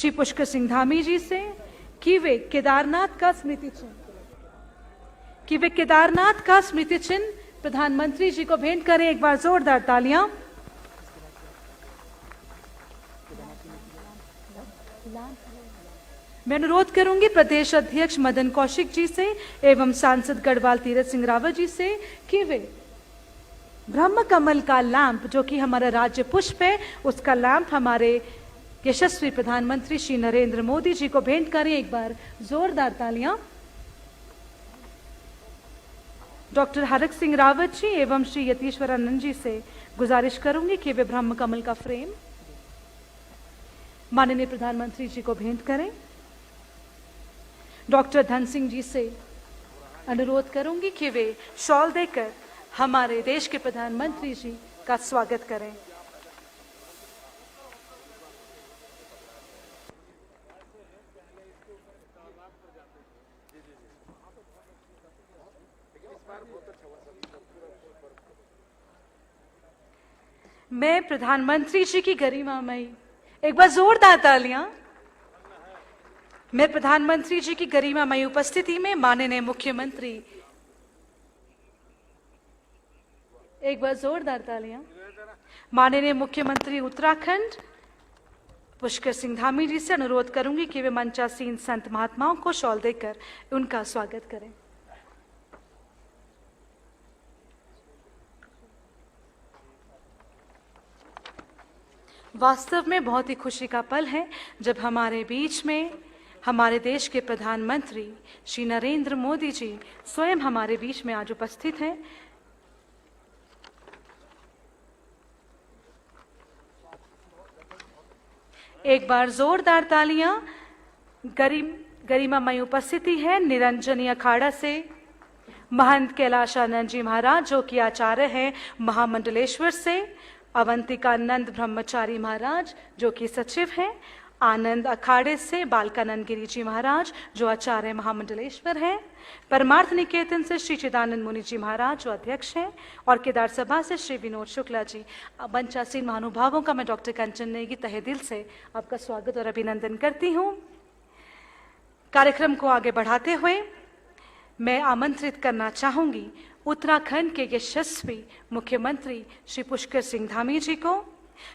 श्री पुष्कर सिंह धामी जी से कि वे केदारनाथ का स्मृति चिन्ह प्रधानमंत्री जी को भेंट करें। एक बार जोरदार तालियां। मैं अनुरोध करूंगी प्रदेश अध्यक्ष मदन कौशिक जी से एवं सांसद गढ़वाल तीरथ सिंह रावत जी से कि वे ब्रह्म कमल का लैंप, जो कि हमारा राज्य पुष्प है, उसका लैंप हमारे यशस्वी प्रधानमंत्री श्री नरेंद्र मोदी जी को भेंट करें। एक बार जोरदार तालियां। डॉक्टर हरक सिंह रावत जी एवं श्री यतीश्वरानंद जी से गुजारिश करूंगी कि वे ब्रह्म कमल का फ्रेम माननीय प्रधानमंत्री जी को भेंट करें। डॉक्टर धन सिंह जी से अनुरोध करूंगी कि वे शॉल देकर हमारे देश के प्रधानमंत्री जी का स्वागत करें। मैं प्रधानमंत्री जी की गरिमामयी, एक बार जोरदार तालियां। मैं प्रधानमंत्री जी की गरिमामयी उपस्थिति में माननीय मुख्यमंत्री, एक बार जोरदार तालियां, माननीय मुख्यमंत्री उत्तराखंड पुष्कर सिंह धामी जी से अनुरोध करूंगी कि वे मंचासीन संत महात्माओं को शॉल देकर उनका स्वागत करें। वास्तव में बहुत ही खुशी का पल है जब हमारे बीच में हमारे देश के प्रधानमंत्री श्री नरेंद्र मोदी जी स्वयं हमारे बीच में आज उपस्थित हैं। एक बार जोरदार तालियां। गरिमामयी उपस्थिति है निरंजनी अखाड़ा से महंत कैलाशानंद जी महाराज, जो कि आचार्य हैं महामंडलेश्वर से, अवंतिकानंद ब्रह्मचारी महाराज, जो कि सचिव हैं, आनंद अखाड़े से बालकानंद गिरी जी महाराज, जो आचार्य महामंडलेश्वर हैं, परमार्थ निकेतन से श्री चिदानंद मुनि जी महाराज, जो अध्यक्ष हैं, और केदार सभा से श्री विनोद शुक्ला जी। मंचासीन महानुभावों का मैं डॉक्टर कंचन नेगी तहे दिल से आपका स्वागत और अभिनंदन करती हूँ। कार्यक्रम को आगे बढ़ाते हुए मैं आमंत्रित करना चाहूंगी उत्तराखंड के यशस्वी मुख्यमंत्री श्री पुष्कर सिंह धामी जी को,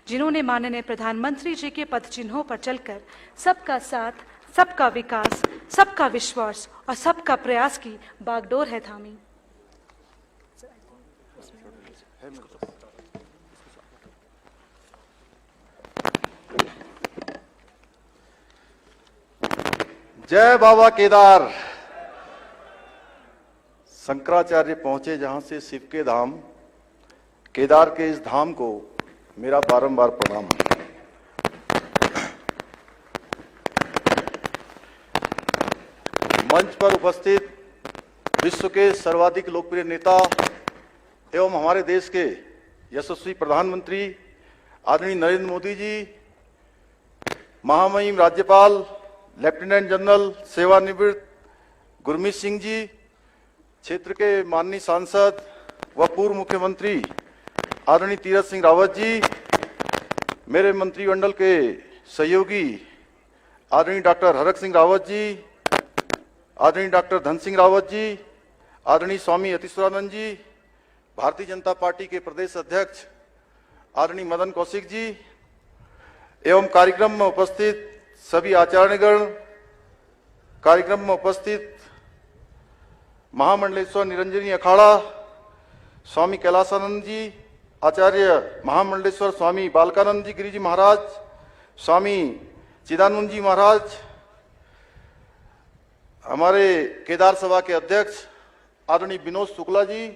जिन्होंने माननीय प्रधानमंत्री जी के पद चिन्हों पर चलकर सबका साथ, सबका विकास, सबका विश्वास और सबका प्रयास की बागडोर है थामी। जय बाबा केदार। शंकराचार्य पहुंचे जहां से शिव के धाम, केदार के इस धाम को मेरा बारंबार प्रणाम। मंच पर उपस्थित विश्व के सर्वाधिक लोकप्रिय नेता एवं हमारे देश के यशस्वी प्रधानमंत्री आदरणीय नरेंद्र मोदी जी, महामहिम राज्यपाल लेफ्टिनेंट जनरल सेवानिवृत्त गुरमीत सिंह जी, क्षेत्र के माननीय सांसद व पूर्व मुख्यमंत्री आदरणीय तीरथ सिंह रावत जी, मेरे मंत्रिमंडल के सहयोगी आदरणीय डॉक्टर हरक सिंह रावत जी, आदरणीय डॉक्टर धन सिंह रावत जी, आदरणीय स्वामी यतीश्वरानंद जी, भारतीय जनता पार्टी के प्रदेश अध्यक्ष आदरणीय मदन कौशिक जी एवं कार्यक्रम में उपस्थित सभी आचार्यगण, कार्यक्रम में उपस्थित महामंडलेश्वर निरंजनी अखाड़ा स्वामी कैलाशानंद जी, आचार्य महामंडलेश्वर स्वामी बालकानंद जी गिरी जी महाराज, स्वामी चिदानंद जी महाराज, हमारे केदार सभा के अध्यक्ष आदरणीय विनोद शुक्ला जी,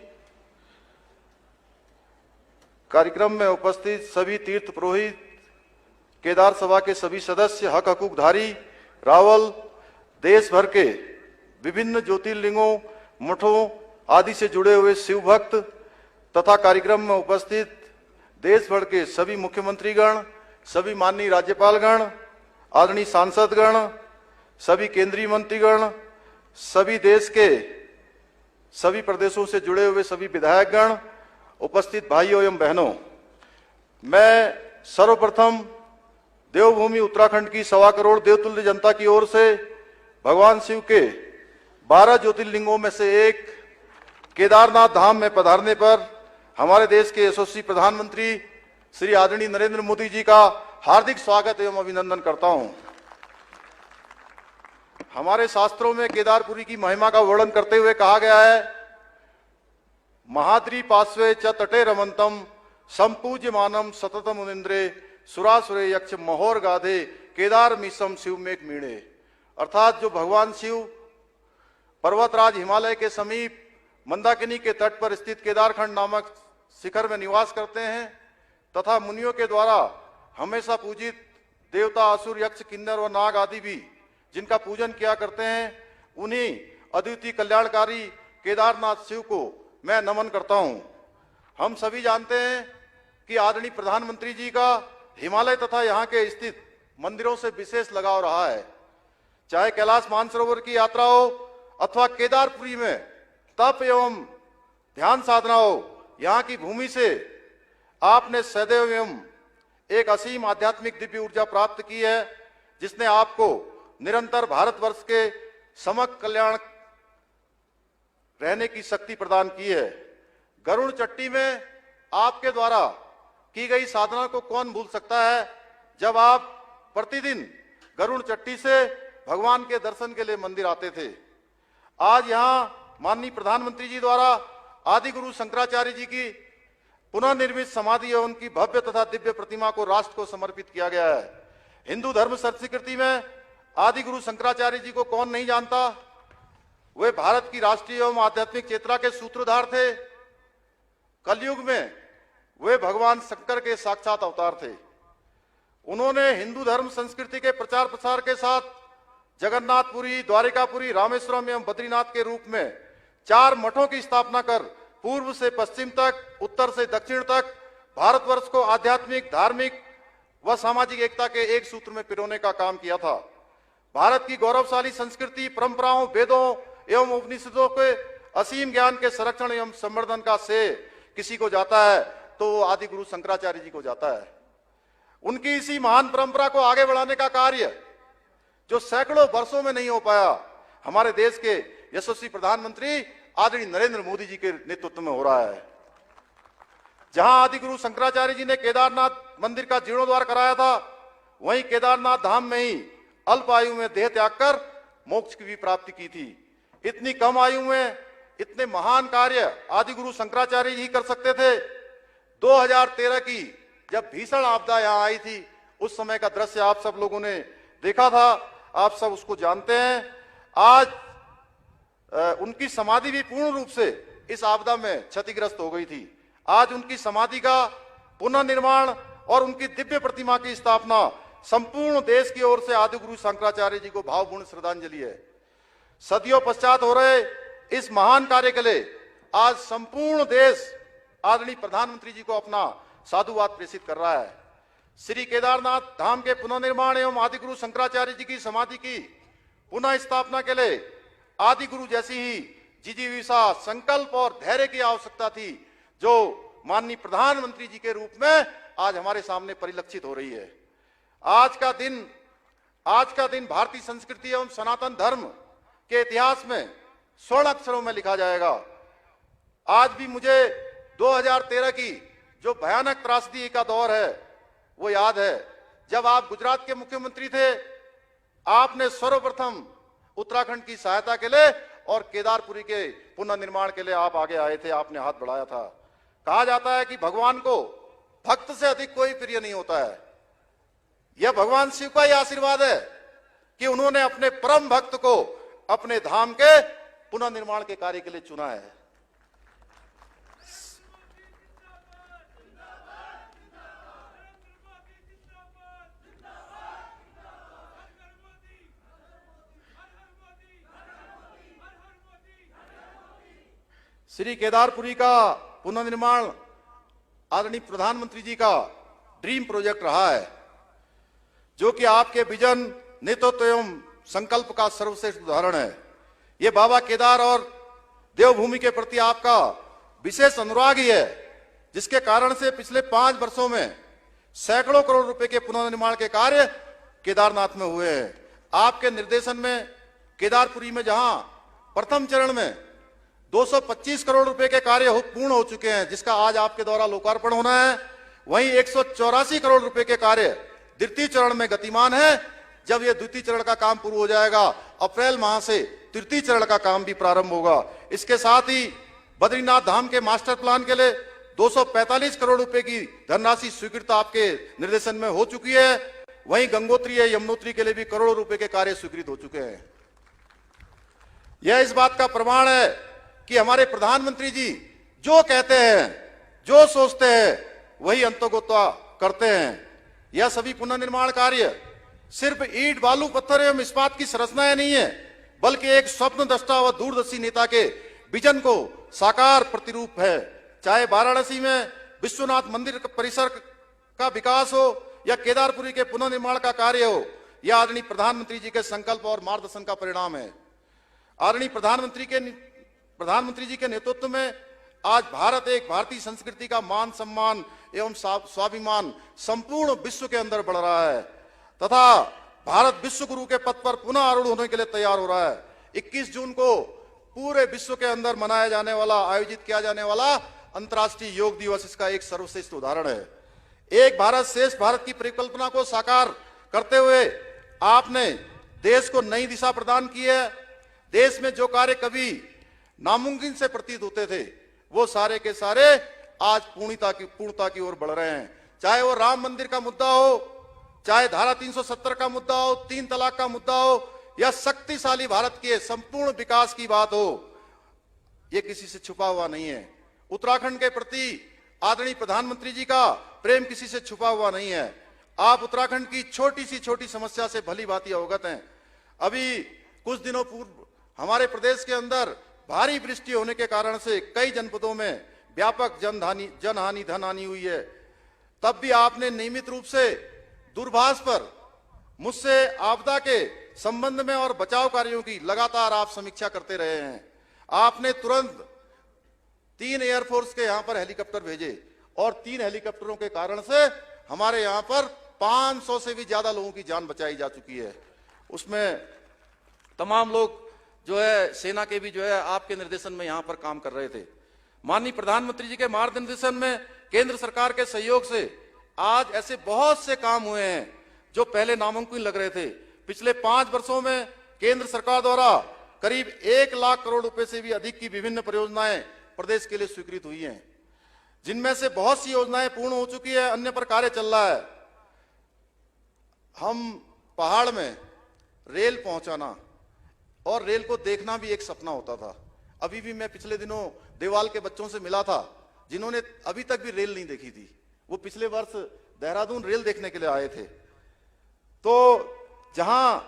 कार्यक्रम में उपस्थित सभी तीर्थ पुरोहित, केदार सभा के सभी सदस्य, हक हकूकधारी, रावल, देश भर के विभिन्न ज्योतिर्लिंगों, मठों आदि से जुड़े हुए शिव भक्त तथा कार्यक्रम में उपस्थित देश भर के सभी मुख्यमंत्रीगण, सभी माननीय राज्यपालगण, आदरणीय सांसदगण, सभी केंद्रीय मंत्रीगण, सभी देश के सभी प्रदेशों से जुड़े हुए सभी विधायकगण, उपस्थित भाइयों एवं बहनों, मैं सर्वप्रथम देवभूमि उत्तराखंड की 1.25 करोड़ देवतुल्य जनता की ओर से भगवान शिव के 12 ज्योतिर्लिंगों में से एक केदारनाथ धाम में पधारने पर हमारे देश के यशस्वी प्रधानमंत्री श्री आदरणीय नरेंद्र मोदी जी का हार्दिक स्वागत एवं अभिनंदन करता हूं। हमारे शास्त्रों में केदारपुरी की महिमा का वर्णन करते हुए कहा गया है, महाद्री पार्श्वे च तटे रमंतम संपूज्यमानम सततम मुनिंद्रे सुरासुरे यक्ष महोर गाधे केदार मिसम शिव मेक मीणे। अर्थात जो भगवान शिव पर्वतराज हिमालय के समीप मंदाकिनी के तट पर स्थित केदारखंड नामक शिखर में निवास करते हैं तथा मुनियों के द्वारा हमेशा पूजित देवता असुर यक्ष किन्नर व नाग आदि भी जिनका पूजन किया करते हैं, उन्हीं अद्वितीय कल्याणकारी केदारनाथ शिव को मैं नमन करता हूं। हम सभी जानते हैं कि आदरणीय प्रधानमंत्री जी का हिमालय तथा यहाँ के स्थित मंदिरों से विशेष लगाव रहा है। चाहे कैलाश मानसरोवर की यात्रा हो अथवा केदारपुरी में तप एवं ध्यान साधना हो, यहाँ की भूमि से आपने सदैव एवं एक असीम आध्यात्मिक दिव्य ऊर्जा प्राप्त की है, जिसने आपको निरंतर भारतवर्ष के समग्र कल्याण रहने की शक्ति प्रदान की है। गरुड़ चट्टी में आपके द्वारा की गई साधना को कौन भूल सकता है, जब आप प्रतिदिन गरुड़ चट्टी से भगवान के दर्शन के लिए मंदिर आते थे। आज यहाँ माननीय प्रधानमंत्री जी द्वारा आदि गुरु शंकराचार्य जी की पुनः निर्मित समाधि एवं उनकी भव्य तथा दिव्य प्रतिमा को राष्ट्र को समर्पित किया गया है। हिंदू धर्म संस्कृति में आदि गुरु शंकराचार्य जी को कौन नहीं जानता। वे भारत की राष्ट्रीय एवं आध्यात्मिक चेतना के सूत्रधार थे। कलयुग में वे भगवान शंकर के साक्षात अवतार थे। उन्होंने हिंदू धर्म संस्कृति के प्रचार प्रसार के साथ जगन्नाथपुरी, द्वारिकापुरी, रामेश्वरम एवं बद्रीनाथ के रूप में 4 मठों की स्थापना कर पूर्व से पश्चिम तक, उत्तर से दक्षिण तक भारतवर्ष को आध्यात्मिक, धार्मिक व सामाजिक एकता के एक सूत्र में पिरोने का काम किया था। भारत की गौरवशाली संस्कृति, परंपराओं, वेदों एवं उपनिषदों के असीम ज्ञान के संरक्षण एवं संवर्धन का श्रेय किसी को जाता है तो वो आदि गुरु शंकराचार्य जी को जाता है। उनकी इसी महान परंपरा को आगे बढ़ाने का कार्य जो सैकड़ों वर्षों में नहीं हो पाया, हमारे देश के यशस्वी प्रधानमंत्री आदरणीय नरेंद्र मोदी जी के नेतृत्व में हो रहा है। जहां आदि गुरु शंकराचार्य जी ने केदारनाथ मंदिर का जीर्णोद्धार कराया था, वहीं केदारनाथ धाम में ही अल्प आयु में देह त्याग कर मोक्ष की भी प्राप्ति की थी। इतनी कम आयु में इतने महान कार्य आदि गुरु शंकराचार्य जी कर सकते थे। 2013 की जब भीषण आपदा यहां आई थी, उस समय का दृश्य आप सब लोगों ने देखा था, आप सब उसको जानते हैं। आज उनकी समाधि भी पूर्ण रूप से इस आपदा में क्षतिग्रस्त हो गई थी। आज उनकी समाधि का पुनर्निर्माण और उनकी दिव्य प्रतिमा की स्थापना संपूर्ण देश की ओर से आदि गुरु शंकराचार्य जी को भावपूर्ण श्रद्धांजलि है। सदियों पश्चात हो रहे इस महान कार्य के लिए आज संपूर्ण देश आदरणीय प्रधानमंत्री जी को अपना साधुवाद प्रेषित कर रहा है। श्री केदारनाथ धाम के पुनर्निर्माण एवं आदि गुरु शंकराचार्य जी की समाधि की पुनः स्थापना के लिए आदि गुरु जैसी ही जिजीविषा, संकल्प और धैर्य की आवश्यकता थी, जो माननीय प्रधानमंत्री जी के रूप में आज हमारे सामने परिलक्षित हो रही है। आज का दिन भारतीय संस्कृति एवं सनातन धर्म के इतिहास में स्वर्ण अक्षरों में लिखा जाएगा। आज भी मुझे 2013 की जो भयानक त्रासदी का दौर है वो याद है। जब आप गुजरात के मुख्यमंत्री थे, आपने सर्वप्रथम उत्तराखंड की सहायता के लिए और केदारपुरी के पुनर्निर्माण के लिए आप आगे आए थे, आपने हाथ बढ़ाया था। कहा जाता है कि भगवान को भक्त से अधिक कोई प्रिय नहीं होता है। यह भगवान शिव का ही आशीर्वाद है कि उन्होंने अपने परम भक्त को अपने धाम के पुनर्निर्माण के कार्य के लिए चुना है। श्री केदारपुरी का पुनर्निर्माण आदरणीय प्रधानमंत्री जी का ड्रीम प्रोजेक्ट रहा है, जो कि आपके विजन, नेतृत्व एवं संकल्प का सर्वश्रेष्ठ उदाहरण है। ये बाबा केदार और देवभूमि के प्रति आपका विशेष अनुराग ही है, जिसके कारण से पिछले 5 वर्षों में सैकड़ों करोड़ रुपए के पुनर्निर्माण के कार्य केदारनाथ में हुए हैं। आपके निर्देशन में केदारपुरी में जहां प्रथम चरण में 225 करोड़ रुपए के कार्य पूर्ण हो चुके हैं, जिसका आज आपके द्वारा लोकार्पण होना है, वहीं 184 करोड़ रुपए के कार्य द्वितीय चरण में गतिमान है। जब यह द्वितीय चरण का काम पूर्ण हो जाएगा, अप्रैल माह से तृतीय चरण का काम भी प्रारंभ होगा। इसके साथ ही बद्रीनाथ धाम के मास्टर प्लान के लिए 245 करोड़ रुपए की धनराशि स्वीकृत आपके निर्देशन में हो चुकी है। वहीं गंगोत्री या यमुनोत्री के लिए भी करोड़ों रुपए के कार्य स्वीकृत हो चुके हैं। यह इस बात का प्रमाण है कि हमारे प्रधानमंत्री जी जो कहते हैं, जो सोचते हैं, वही अंतोगत्वा करते हैं। यह सभी पुनर्निर्माण कार्य सिर्फ ईंट, बालू, पत्थर एवं इस्पात की संरचनाएं नहीं है, बल्कि एक स्वप्नद्रष्टा व दूरदर्शी नेता के विजन को साकार प्रतिरूप है। चाहे वाराणसी में विश्वनाथ मंदिर परिसर का विकास हो या केदारपुरी के पुनर्निर्माण का कार्य हो, यह आदरणीय प्रधानमंत्री जी के संकल्प और मार्गदर्शन का परिणाम है। आदरणीय प्रधानमंत्री जी के नेतृत्व में आज भारत एक भारतीय संस्कृति का मान सम्मान एवं स्वाभिमान संपूर्ण विश्व के अंदर बढ़ रहा है तथा भारत विश्व गुरु के पद पर पुनः आरूढ़ होने के लिए तैयार हो रहा है। 21 जून को पूरे विश्व के अंदर मनाया जाने वाला, आयोजित किया जाने वाला अंतर्राष्ट्रीय योग दिवस इसका एक सर्वश्रेष्ठ उदाहरण है। एक भारत श्रेष्ठ भारत की परिकल्पना को साकार करते हुए आपने देश को नई दिशा प्रदान की है। देश में जो कार्य कभी नामुमकिन से प्रतीत होते थे, वो सारे के सारे आज पूर्णता की ओर बढ़ रहे हैं। चाहे वो राम मंदिर का मुद्दा हो, चाहे धारा 370 का मुद्दा हो, 3 तलाक का मुद्दा हो, या शक्तिशाली भारत के संपूर्ण विकास की बात हो, ये किसी से छुपा हुआ नहीं है। उत्तराखंड के प्रति आदरणीय प्रधानमंत्री जी का प्रेम किसी से छुपा हुआ नहीं है। आप उत्तराखंड की छोटी समस्या से भली भांति अवगत हैं। अभी कुछ दिनों पूर्व हमारे प्रदेश के अंदर भारी वृष्टि होने के कारण से कई जनपदों में व्यापक जनहानि धनहानि हुई है। तब भी आपने नियमित रूप से दूरभाष पर मुझसे आपदा के संबंध में और बचाव कार्यों की लगातार आप समीक्षा करते रहे हैं। आपने तुरंत 3 एयरफोर्स के यहां पर हेलीकॉप्टर भेजे और 3 हेलीकॉप्टरों के कारण से हमारे यहां पर 500 से भी ज्यादा लोगों की जान बचाई जा चुकी है। उसमें तमाम लोग जो है सेना के भी जो है आपके निर्देशन में यहां पर काम कर रहे थे। माननीय प्रधानमंत्री जी के मार्गदर्शन में केंद्र सरकार के सहयोग से आज ऐसे बहुत से काम हुए हैं जो पहले नामुमकिन लग रहे थे। पिछले 5 वर्षों में केंद्र सरकार द्वारा करीब 1 लाख करोड़ रुपए से भी अधिक की विभिन्न परियोजनाएं प्रदेश के लिए स्वीकृत हुई हैं, जिनमें से बहुत सी योजनाएं पूर्ण हो चुकी है, अन्य पर कार्य चल रहा है। हम पहाड़ में रेल पहुंचाना और रेल को देखना भी एक सपना होता था। अभी भी मैं पिछले दिनों देवाल के बच्चों से मिला था जिन्होंने अभी तक भी रेल नहीं देखी थी। वो पिछले वर्ष देहरादून रेल देखने के लिए आए थे। तो जहां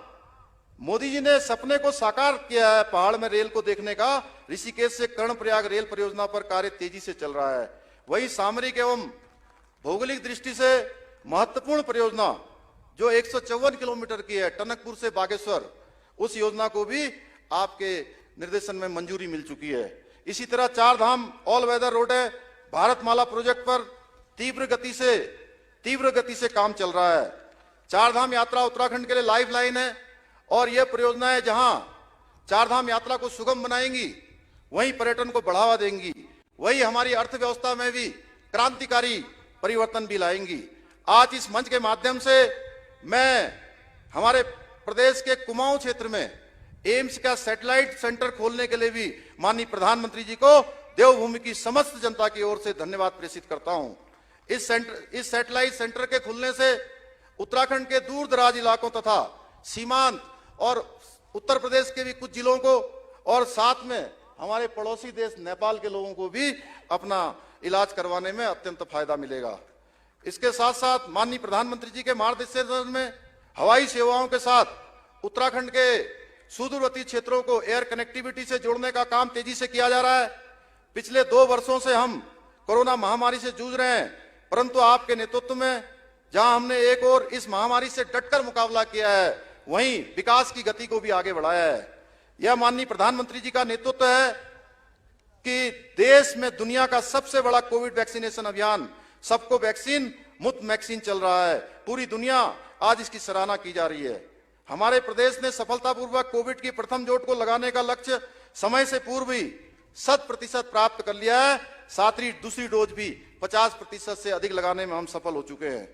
मोदी जी ने सपने को साकार किया है पहाड़ में रेल को देखने का, ऋषिकेश से कर्णप्रयाग रेल परियोजना पर कार्य तेजी से चल रहा है। वही सामरिक एवं भौगोलिक दृष्टि से महत्वपूर्ण परियोजना जो 154 किलोमीटर की है, टनकपुर से बागेश्वर, उस योजना को भी आपके निर्देशन में मंजूरी मिल चुकी है। इसी तरह 4 धाम ऑल वेदर रोड है, भारतमाला प्रोजेक्ट पर तीव्र गति से काम चल रहा है। 4 धाम यात्रा उत्तराखंड के लिए लाइफ लाइन है और यह परियोजनाएं जहां 4 धाम यात्रा को सुगम बनाएंगी, वहीं पर्यटन को बढ़ावा देंगी, वही हमारी अर्थव्यवस्था में भी क्रांतिकारी परिवर्तन भी लाएंगी। आज इस मंच के माध्यम से मैं हमारे प्रदेश के कुमाऊं क्षेत्र में एम्स का सैटेलाइट सेंटर खोलने के लिए भी माननीय प्रधानमंत्री जी को देवभूमि की समस्त जनता की ओर से धन्यवाद प्रेषित करता हूं। इस सैटेलाइट सेंटर के खुलने से उत्तराखंड के दूर दराज इलाकों तथा सीमांत और उत्तर प्रदेश के भी कुछ जिलों को और साथ में हमारे पड़ोसी देश नेपाल के लोगों को भी अपना इलाज करवाने में अत्यंत फायदा मिलेगा। इसके साथ साथ माननीय प्रधानमंत्री जी के मार्गदर्शन में हवाई सेवाओं के साथ उत्तराखंड के सुदूरवर्ती क्षेत्रों को एयर कनेक्टिविटी से जोड़ने का काम तेजी से किया जा रहा है। पिछले 2 वर्षों से हम कोरोना महामारी से जूझ रहे हैं, परंतु आपके नेतृत्व में जहां हमने एक और इस महामारी से डटकर मुकाबला किया है, वहीं विकास की गति को भी आगे बढ़ाया है। यह माननीय प्रधानमंत्री जी का नेतृत्व है कि देश में दुनिया का सबसे बड़ा कोविड वैक्सीनेशन अभियान सबको वैक्सीन मुफ्त वैक्सीन चल रहा है। पूरी दुनिया आज इसकी सराहना की जा रही है। हमारे प्रदेश ने सफलतापूर्वक कोविड की प्रथम डोज को लगाने का लक्ष्य समय से पूर्व ही 100% प्राप्त कर लिया है। साथ ही दूसरी डोज भी 50% से अधिक लगाने में हम सफल हो चुके हैं।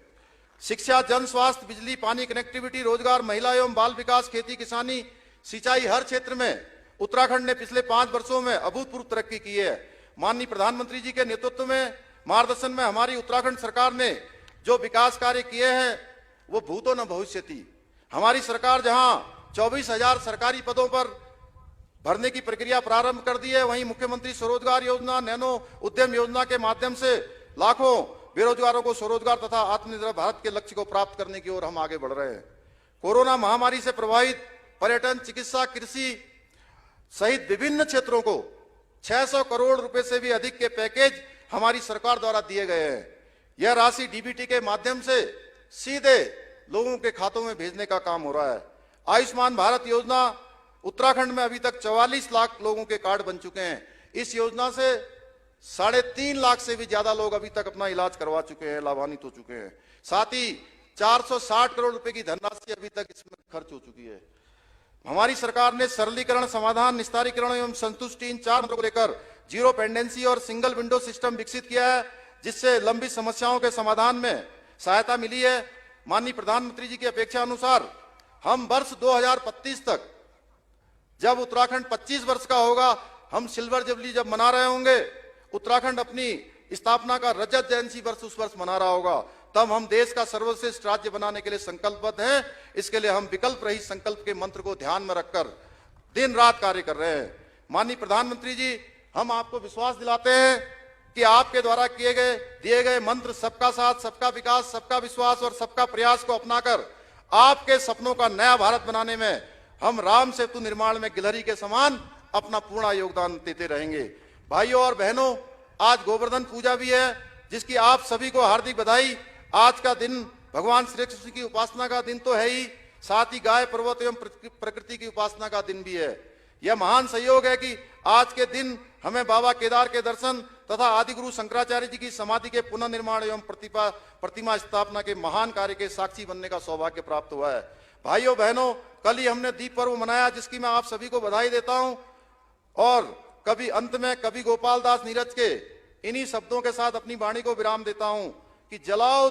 शिक्षा, जन स्वास्थ्य, बिजली, पानी, कनेक्टिविटी, रोजगार, महिला एवं बाल विकास, खेती किसानी, सिंचाई, हर क्षेत्र में उत्तराखंड ने पिछले 5 वर्षों में अभूतपूर्व तरक्की की है। माननीय प्रधानमंत्री जी के नेतृत्व में, मार्गदर्शन में हमारी उत्तराखंड सरकार ने जो विकास कार्य किए हैं वो भूतो न भविष्यति। हमारी सरकार जहां 24,000 सरकारी पदों पर भरने की प्रक्रिया प्रारंभ कर दी है, वहीं मुख्यमंत्री स्वरोजगार योजना, नैनो उद्यम योजना के माध्यम से लाखों बेरोजगारों को स्वरोजगार तथा आत्मनिर्भर भारत के लक्ष्य को प्राप्त करने की ओर हम आगे बढ़ रहे हैं। कोरोना महामारी से प्रभावित पर्यटन, चिकित्सा, कृषि सहित विभिन्न क्षेत्रों को 600 करोड़ रुपए से भी अधिक के पैकेज हमारी सरकार द्वारा दिए गए हैं। यह राशि डीबीटी के माध्यम से सीधे लोगों के खातों में भेजने का काम हो रहा है। आयुष्मान भारत योजना, उत्तराखंड में अभी तक 44 लाख लोगों के कार्ड बन चुके हैं। इस योजना से 3.5 लाख से भी ज्यादा लोग अभी तक अपना इलाज करवा चुके हैं, लाभान्वित हो चुके हैं। साथ ही 460 करोड़ रुपए की धनराशि अभी तक इसमें खर्च हो चुकी है। हमारी सरकार ने सरलीकरण, समाधान, निस्तारीकरण एवं संतुष्टि इन 4 मुद्दों को लेकर जीरो पेंडेंसी और सिंगल विंडो सिस्टम विकसित किया है, जिससे लंबित समस्याओं के समाधान में सहायता मिली है। माननीय प्रधानमंत्री जी की अपेक्षा अनुसार हम वर्ष 2025 तक, जब उत्तराखंड 25 वर्ष का होगा, हम सिल्वर जुबली जब मना रहे होंगे, उत्तराखंड अपनी स्थापना का रजत जयंती वर्ष उस वर्ष मना रहा होगा, तब हम देश का सर्वश्रेष्ठ राज्य बनाने के लिए संकल्पबद्ध हैं। इसके लिए हम विकल्प रहित संकल्प के मंत्र को ध्यान में रखकर दिन रात कार्य कर रहे हैं। माननीय प्रधानमंत्री जी, हम आपको विश्वास दिलाते हैं कि आपके द्वारा दिए गए मंत्र सबका साथ, सबका विकास, सबका विश्वास और सबका प्रयास को अपनाकर आपके सपनों का नया भारत बनाने में हम राम सेतु निर्माण में गिलहरी के समान अपना पूर्ण योगदान देते रहेंगे। भाइयों और बहनों, आज गोवर्धन पूजा भी है, जिसकी आप सभी को हार्दिक बधाई। आज का दिन भगवान श्री कृष्ण की उपासना का दिन तो है ही, साथ ही गाय, पर्वत एवं प्रकृति की उपासना का दिन भी है। यह महान संयोग है कि आज के दिन हमें बाबा केदार के दर्शन तथा आदि गुरु शंकराचार्य जी की समाधि के पुनर्निर्माण एवं प्रतिमा स्थापना के महान कार्य के साक्षी बनने का सौभाग्य प्राप्त हुआ है। भाइयों बहनों, कल ही हमने दीप पर्व मनाया, जिसकी मैं आप सभी को बधाई देता हूं। और कभी अंत में कवि गोपाल दास नीरज के इन्हीं शब्दों के साथ अपनी वाणी को विराम देता हूं कि जलाओ